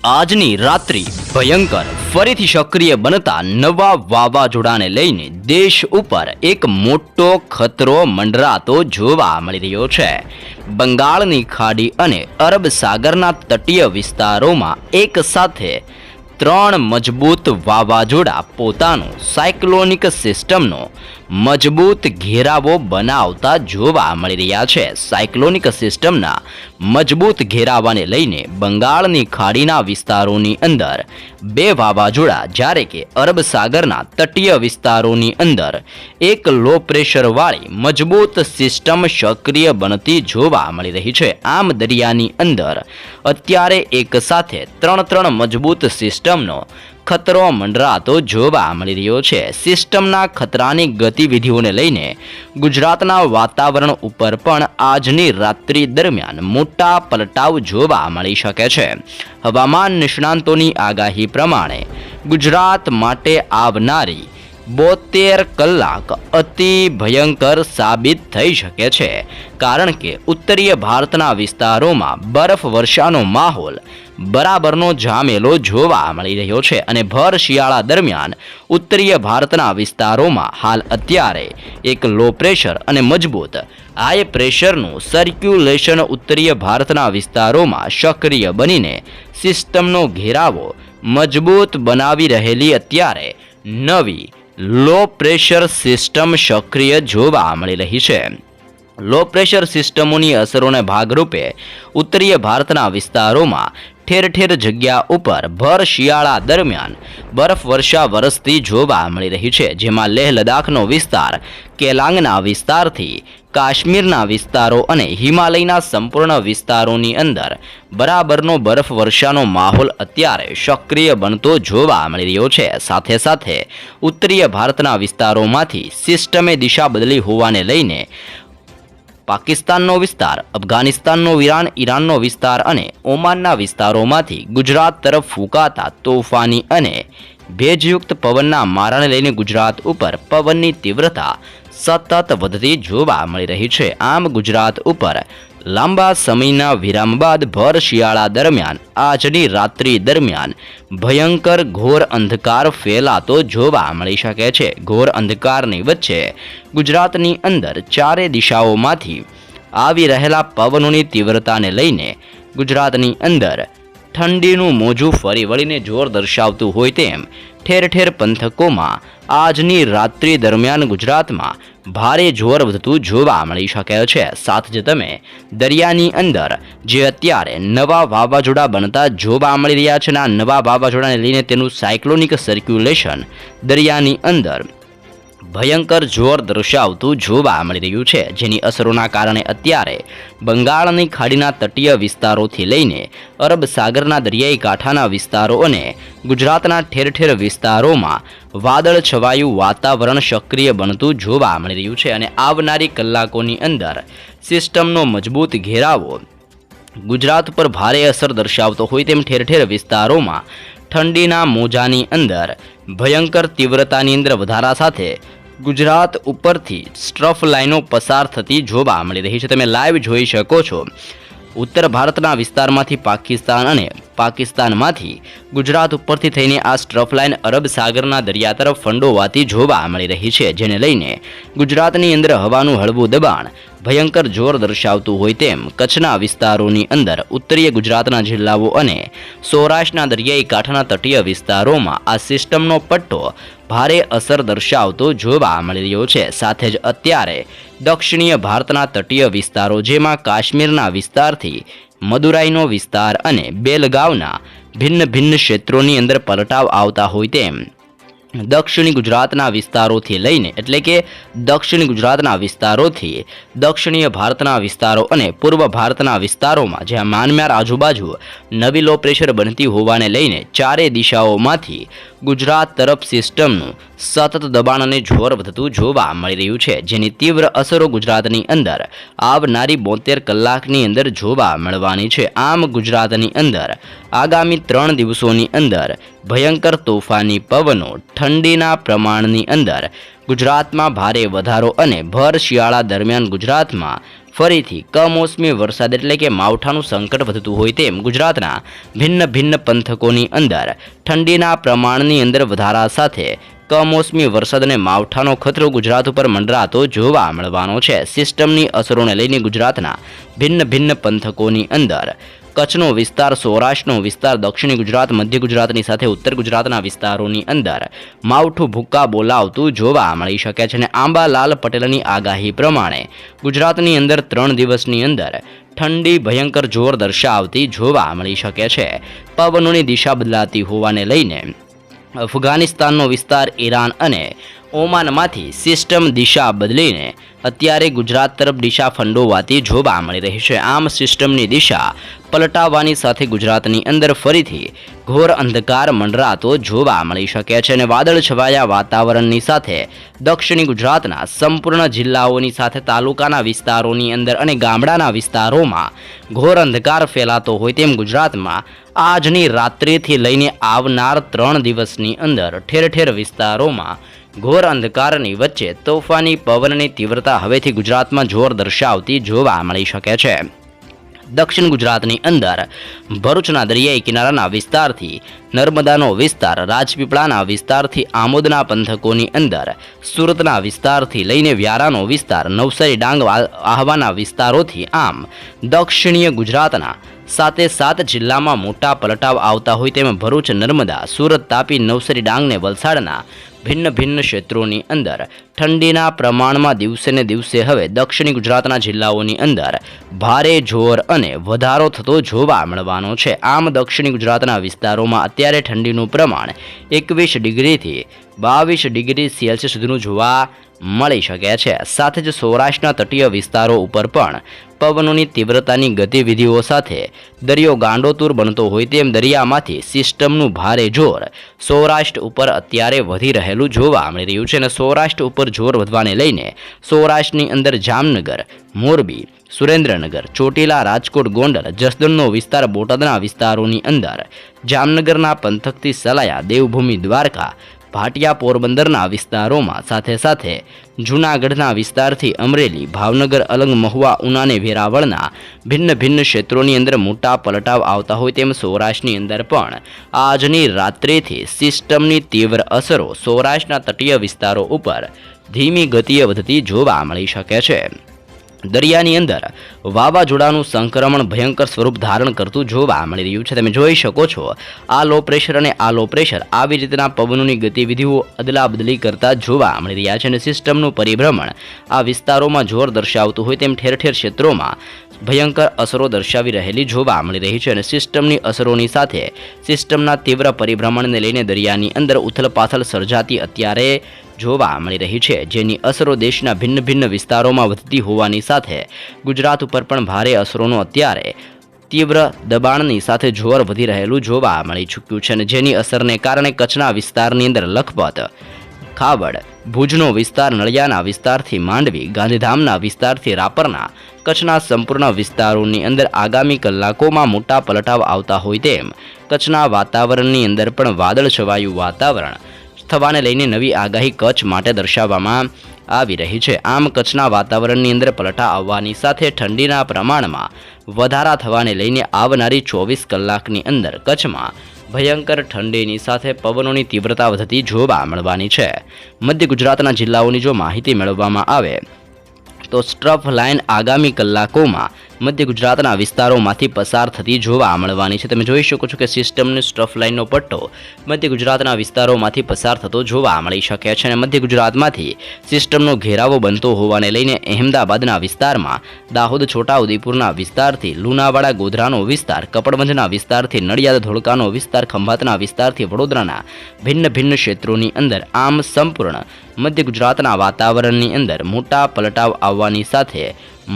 આજની રાત્રિ ભયંકર ફરીથી સક્રિય બનતા નવા વાવાઝોડાને લઈને દેશ ઉપર એક મોટો ખતરો મંડરાતો જોવા મળી રહ્યો છે। બંગાળની ખાડી અને અરબ સાગરના તટીય વિસ્તારોમાં એક સાથે ત્રણ મજબૂત વાવાઝોડા પોતાનો સાયક્લોનિક સિસ્ટમનો મજબૂત ઘેરાવો બનાવતા જોવા મળી રહ્યા છે। સાયક્લોનિક સિસ્ટમના મજબૂત ઘેરાવાને લઈને બંગાળની ખાડીના વિસ્તારોની અંદર બે વાવાઝોડા જ્યારે કે અરબ સાગરના તટીય વિસ્તારોની અંદર એક લો પ્રેશરવાળી મજબૂત સિસ્ટમ સક્રિય બનતી જોવા મળી રહી છે। આમ દરિયાની અંદર અત્યારે એક સાથે ત્રણ મજબૂત સિસ્ટમનો ખતરો મંડરાતો જોવા મળી રહ્યો છે। સિસ્ટમના ખતરાની ગતિવિધિઓને લઈને ગુજરાતના વાતાવરણ ઉપર પણ આજની રાત્રિ દરમિયાન મોટા પલટાવ જોવા મળી શકે છે। હવામાન નિષ્ણાંતોની આગાહી પ્રમાણે ગુજરાત માટે આવનારી 72 કલાક અતિ ભયંકર સાબિત થઈ શકે છે, કારણ કે ઉત્તરીય ભારતના વિસ્તારોમાં બરફ વર્ષાનો માહોલ બરાબરનો જામેલો જોવા મળી રહ્યો છે અને ભર શિયાળા દરમિયાન ઉત્તરીય ભારતના વિસ્તારોમાં હાલ અત્યારે એક લો પ્રેશર અને મજબૂત હાઈ પ્રેશરનું સર્ક્યુલેશન ઉત્તરીય ભારતના વિસ્તારોમાં સક્રિય બનીને સિસ્ટમનો ઘેરાવો મજબૂત બનાવી રહેલી અત્યારે નવી લો પ્રેશર સિસ્ટમ સક્રિય જોવા મળી રહી છે। લો પ્રેશર સિસ્ટમોની અસરોને ભાગરૂપે ઉત્તરીય ભારતના વિસ્તારોમાં ઠેર ઠેર જગ્યા ઉપર ભર શિયાળા દરમિયાન બરફ વર્ષા વરસતી જોવા મળી રહી છે, જેમાં લેહ લદ્દાખનો વિસ્તાર, કેલાંગના વિસ્તારથી કાશ્મીરના વિસ્તારો અને હિમાલયના સંપૂર્ણ વિસ્તારોની અંદર બરાબરનો બરફ વર્ષાનો માહોલ અત્યારે સક્રિય બનતો જોવા મળી રહ્યો છે। સાથે સાથે ઉત્તરીય ભારતના વિસ્તારોમાંથી સિસ્ટમે દિશા બદલી હોવાને લઈને પાકિસ્તાનનો વિસ્તાર, અફઘાનિસ્તાનનો ઈરાનનો વિસ્તાર અને ઓમાનના વિસ્તારોમાંથી ગુજરાત તરફ ફૂંકાતા તોફાની અને ભેજયુક્ત પવનના મારાને લઈને ગુજરાત ઉપર પવનની તીવ્રતા સતત વધતી જોવા મળી રહી છે। આમ ગુજરાત ઉપર લાંબા સમયના વિરામ બાદ ભર શિયાળા દરમિયાન આજની રાત્રિ દરમિયાન ભયંકર ઘોર અંધકાર ફેલાતો જોવા મળી શકે છે। ઘોર અંધકારની વચ્ચે ગુજરાતની અંદર ચારે દિશાઓમાંથી આવી રહેલા પવનોની તીવ્રતાને લઈને ગુજરાતની અંદર ઠંડીનું મોજું ફરી વળીને જોર દર્શાવતું હોય તેમ ઠેર ઠેર પંથકોમાં આજની રાત્રિ દરમિયાન ગુજરાતમાં ભારે જોર વધતું જોવા મળી શકે છે। સાથે જ તમે દરિયાની અંદર જે અત્યારે નવા વાવાઝોડા બનતા જોવા મળી રહ્યા છે, આ નવા વાવાઝોડાને લઈને તેનું સાયક્લોનિક સર્ક્યુલેશન દરિયાની અંદર ભયંકર જોર દર્શાવતું જોવા મળી રહ્યું છે, જેની અસરોના કારણે અત્યારે બંગાળની ખાડીના તટીય વિસ્તારોથી લઈને અરબ સાગરના દરિયાઈ કાંઠાના વિસ્તારો અને ગુજરાતના ઠેર ઠેર વિસ્તારોમાં વાદળ છવાયું વાતાવરણ સક્રિય બનતું જોવા મળી રહ્યું છે અને આવનારી કલાકોની અંદર સિસ્ટમનો મજબૂત ઘેરાવો ગુજરાત પર ભારે અસર દર્શાવતો હોય તેમ ઠેર ઠેર વિસ્તારોમાં ઠંડીના મોજાની અંદર ભયંકર તીવ્રતાની અંદર વધારા સાથે ગુજરાત ઉપરથી સ્ટ્રફ લાઈનો પસાર થતી જોવા મળી રહી છે। તમે લાઈવ જોઈ શકો છો, ઉત્તર ભારતના વિસ્તારમાંથી પાકિસ્તાન અને પાકિસ્તાનમાંથી ગુજરાત ઉપરથી થઈને આ સ્ટ્રફ લાઇન અરબ સાગરના દરિયા તરફ ફંડોવાતી જોવા મળી રહી છે, જેને લઈને ગુજરાતની અંદર હવાનું હળવું દબાણ ભયંકર જોર દર્શાવતું હોય તેમ કચ્છના વિસ્તારોની અંદર ઉત્તરીય ગુજરાતના જિલ્લાઓ અને સૌરાષ્ટ્રના દરિયાઈ કાંઠાના તટીય વિસ્તારોમાં આ સિસ્ટમનો પટ્ટો ભારે અસર દર્શાવતો જોવા મળી રહ્યો છે। સાથે જ અત્યારે દક્ષિણીય ભારતના તટીય વિસ્તારો, જેમાં કાશ્મીરના વિસ્તારથી મદુરાઈનો વિસ્તાર અને બેલગાવના ભિન્ન ક્ષેત્રોની અંદર પલટાવ આવતા હોય તેમ દક્ષિણી ગુજરાતના વિસ્તારોથી લઈને એટલે કે દક્ષિણ ગુજરાતના વિસ્તારોથી દક્ષિણીય ભારતના વિસ્તારો અને પૂર્વ ભારતના વિસ્તારોમાં જ્યાં મ્યાનમાર આજુબાજુ નવી લો પ્રેશર બનતી હોવાને લઈને ચારે દિશાઓમાંથી ગુજરાત તરફ સિસ્ટમનું સતત દબાણ અને જોર વધતું જોવા મળી રહ્યું છે, જેની તીવ્ર અસરો ગુજરાતની અંદર આવનારી 72 કલાકની અંદર જોવા મળવાની છે। આમ ગુજરાતની અંદર આગામી 3 દિવસોની અંદર ભયંકર તોફાની પવનો, ઠંડીના પ્રમાણની અંદર ગુજરાતમાં ભારે વધારો અને ભર શિયાળા દરમિયાન ગુજરાતમાં ફરીથી કમોસમી વરસાદ એટલે કે માવઠાનું સંકટ વધતું હોય તેમ ગુજરાતના ભિન્ન પંથકોની અંદર ઠંડીના પ્રમાણની અંદર વધારા સાથે કમોસમી વરસાદ અને માવઠાનો ખતરો ગુજરાત ઉપર મંડરાતો જોવા મળવાનો છે. સિસ્ટમની અસરોને લઈને ગુજરાતના ભિન્ન પંથકોની અંદર કચ્છનો વિસ્તાર, સૌરાષ્ટ્રનો વિસ્તાર, દક્ષિણી ગુજરાત, મધ્ય ગુજરાતની સાથે ઉત્તર ગુજરાતના વિસ્તારોની અંદર માવઠું ભૂક્કા બોલાવતું જોવા મળી શકે છે. અને આંબાલાલ પટેલની આગાહી પ્રમાણે ગુજરાતની અંદર 3 દિવસની અંદર ઠંડી ભયંકર જોર દર્શાવતી જોવા મળી શકે છે. પવનોની દિશા બદલાતી હોવાને લઈને અફઘાનિસ્તાનનો વિસ્તાર, ઈરાન અને ઓમાનમાંથી સિસ્ટમ દિશા બદલીને અત્યારે ગુજરાત તરફ દિશા ફંડોવાતી જોવા મળી રહી છે. આમ સિસ્ટમની દિશા પલટાવવાની સાથે ગુજરાતની અંદર ફરીથી ઘોર અંધકાર મંડરાતો જોવા મળી શકે છે. અને વાદળ છવાયા વાતાવરણની સાથે દક્ષિણી ગુજરાતના સંપૂર્ણ જિલ્લાઓની સાથે તાલુકાના વિસ્તારોની અંદર અને ગામડાના વિસ્તારોમાં ઘોર અંધકાર ફેલાતો હોય તેમ ગુજરાતમાં આજની રાત્રિથી લઈને આવનાર 3 દિવસની અંદર ઠેર ઠેર વિસ્તારોમાં ઘોર અંધકારની વચ્ચે તોફાની પવનની તીવ્રતા હવેથી ગુજરાતમાં જોર દર્શાવતી જોવા મળી શકે છે. દક્ષિણ ગુજરાતની અંદર ભરૂચના દરિયાઈ કિનારાના વિસ્તારથી નર્મદાનો વિસ્તાર, રાજપીપળાના વિસ્તારથી આમોદના પંથકોની અંદર, સુરતના વિસ્તારથી લઈને વ્યારાનો વિસ્તાર, નવસારી, ડાંગ, આહવાના વિસ્તારોથી આમ દક્ષિણીય ગુજરાતના 7 જિલ્લામાં મોટા પલટાવ આવતા હોય તેમ ભરૂચ, નર્મદા, સુરત, તાપી, નવસારી, ડાંગ ને વલસાડના ભિન્ન ક્ષેત્રોની અંદર ઠંડીના પ્રમાણમાં દિવસે ને દિવસે હવે દક્ષિણી ગુજરાતના જિલ્લાઓની અંદર ભારે જોર અને વધારો થતો જોવા મળવાનો છે. આમ દક્ષિણી ગુજરાતના વિસ્તારોમાં અત્યારે ઠંડીનું પ્રમાણ 21 ડિગ્રીથી 22 ડિગ્રી સેલ્સિયસ સુધીનું જોવા મળી શકે છે. સાથે જ સૌરાષ્ટ્રના તટીય વિસ્તારો ઉપર પણ પવનોની તીવ્રતાની ગતિવિધિઓ સાથે દરિયો ગાંડોતુર બનતો હોય તેમ દરિયામાંથી સિસ્ટમનું ભારે જોર સૌરાષ્ટ્ર ઉપર અત્યારે વધી રહેલું જોવા મળી રહ્યું છે. અને સૌરાષ્ટ્ર ઉપર જોર વધવાને લઈને સૌરાષ્ટ્રની અંદર જામનગર, મોરબી, સુરેન્દ્રનગર, ચોટીલા, રાજકોટ, ગોંડલ, જસદણનો વિસ્તાર, બોટાદના વિસ્તારોની અંદર જામનગરના પંથકથી સલાયા, દેવભૂમિ, દ્વારકા, ભાટિયા, પોરબંદરના વિસ્તારોમાં સાથે જૂનાગઢના વિસ્તારથી અમરેલી, ભાવનગર, અલંગ, મહુવા, ઉના અને વેરાવળના ભિન્ન ક્ષેત્રોની અંદર મોટા પલટાવ આવતા હોય તેમ સૌરાષ્ટ્રની અંદર પણ આજની રાત્રિથી સિસ્ટમની તીવ્ર અસરો સૌરાષ્ટ્રના તટીય વિસ્તારો ઉપર ધીમી ગતિએ વધતી જોવા મળી શકે છે. દરિયાની અંદર વાવાઝોડાનું સંક્રમણ ભયંકર સ્વરૂપ ધારણ કરતું જોવા મળી રહ્યું છે. તમે જોઈ શકો છો આ લો પ્રેશર અને આ લો પ્રેશર આવી રીતના પવનોની ગતિવિધિઓ અદલા બદલી કરતા જોવા મળી રહ્યા છે. અને સિસ્ટમનું પરિભ્રમણ આ વિસ્તારોમાં જોર દર્શાવતું હોય તેમ ઠેર ઠેર ક્ષેત્રોમાં ભયંકર અસરો દર્શાવી રહેલી જોવા મળી રહી છે. અને સિસ્ટમની અસરોની સાથે સિસ્ટમના તીવ્ર પરિભ્રમણને લઈને દરિયાની અંદર ઉથલપાથલ સર્જાતી અત્યારે જોવા મળી રહી છે, જેની અસરો દેશના ભિન્ન વિસ્તારોમાં વધતી હોવાની સાથે ગુજરાત ઉપર પણ ભારે અસરોનો અત્યારે તીવ્ર દબાણની સાથે જોર વધી રહેલું જોવા મળી ચૂક્યું છે. અને જેની અસરને કારણે કચ્છના વિસ્તારની અંદર લખપત, ખાવડ, ભુજનો વિસ્તાર, નળિયાના વિસ્તારથી માંડવી, ગાંધીધામના વિસ્તારથી રાપરના કચ્છના સંપૂર્ણ વિસ્તારોની અંદર આગામી કલાકોમાં મોટા પલટાવ આવતા હોય તેમ કચ્છના વાતાવરણની અંદર પણ વાદળ છવાયું વાતાવરણ થવાને લઈને નવી આગાહી કચ્છ માટે દર્શાવવામાં આવી રહી છે. આમ કચ્છના વાતાવરણની અંદર પલટા આવવાની સાથે ઠંડીના પ્રમાણમાં વધારા થવાને લઈને આવનારી 24 કલાકની અંદર કચ્છમાં ભયંકર ઠંડીની સાથે પવનોની તીવ્રતા વધતી જોવા મળવાની છે. મધ્ય ગુજરાતના જિલ્લાઓની જો માહિતી મેળવવામાં આવે તો સ્ટ્રફ લાઇન આગામી કલાકોમાં મધ્ય ગુજરાતના વિસ્તારોમાંથી પસાર થતી જોવા મળવાની છે. તમે જોઈ શકો છો કે સિસ્ટમની સ્ટ્રફ લાઇનનો પટ્ટો મધ્ય ગુજરાતના વિસ્તારોમાંથી પસાર થતો જોવા મળી શકે છે. અને મધ્ય ગુજરાતમાંથી સિસ્ટમનો ઘેરાવો બનતો હોવાને લઈને અહેમદાબાદના વિસ્તારમાં, દાહોદ, છોટાઉદેપુરના વિસ્તારથી લુણાવાડા, ગોધરાનો વિસ્તાર, કપડવંજના વિસ્તારથી નડિયાદ, ધોળકાનો વિસ્તાર, ખંભાતના વિસ્તારથી વડોદરાના ભિન્ન ક્ષેત્રોની અંદર આમ સંપૂર્ણ મધ્ય ગુજરાતના વાતાવરણની અંદર મોટા પલટાવ આવવાની સાથે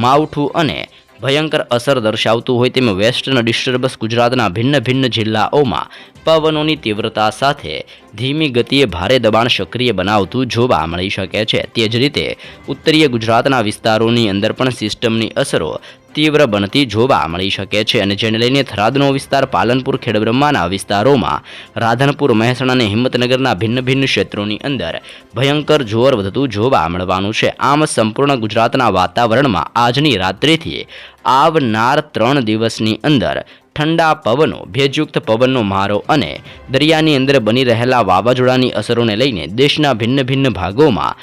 માવઠું અને ભયંકર અસર દર્શાવતું હોય તેમ વેસ્ટર્ન ડિસ્ટર્બન્સ ગુજરાતના ભિન્ન જિલ્લાઓમાં પવનોની તીવ્રતા સાથે ધીમી ગતિએ ભારે દબાણ સક્રિય બનાવતું જોવા મળી શકે છે. તે જ રીતે ઉત્તરીય ગુજરાતના વિસ્તારોની અંદર પણ સિસ્ટમની અસરો તીવ્ર બનતી જોવા મળી શકે છે અને જેને લઈને થરાદનો વિસ્તાર, પાલનપુર, ખેડબ્રહ્માના વિસ્તારોમાં, રાધનપુર, મહેસાણા અને હિંમતનગરના ભિન્ન ભિન્ન ક્ષેત્રોની અંદર ભયંકર જોર વધતું જોવા મળવાનું છે. આમ સંપૂર્ણ ગુજરાતના વાતાવરણમાં આજની રાત્રિથી આવનાર 3 દિવસની અંદર ઠંડા પવનો, ભેજયુક્ત પવનનો મારો અને દરિયાની અંદર બની રહેલા વાવાઝોડાની અસરોને લઈને દેશના ભિન્ન ભિન્ન ભાગોમાં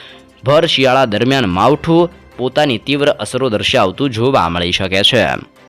ભર શિયાળા દરમિયાન માવઠું પોતાની તીવ્ર અસરો દર્શાવતું જોવા મળી શકે છે.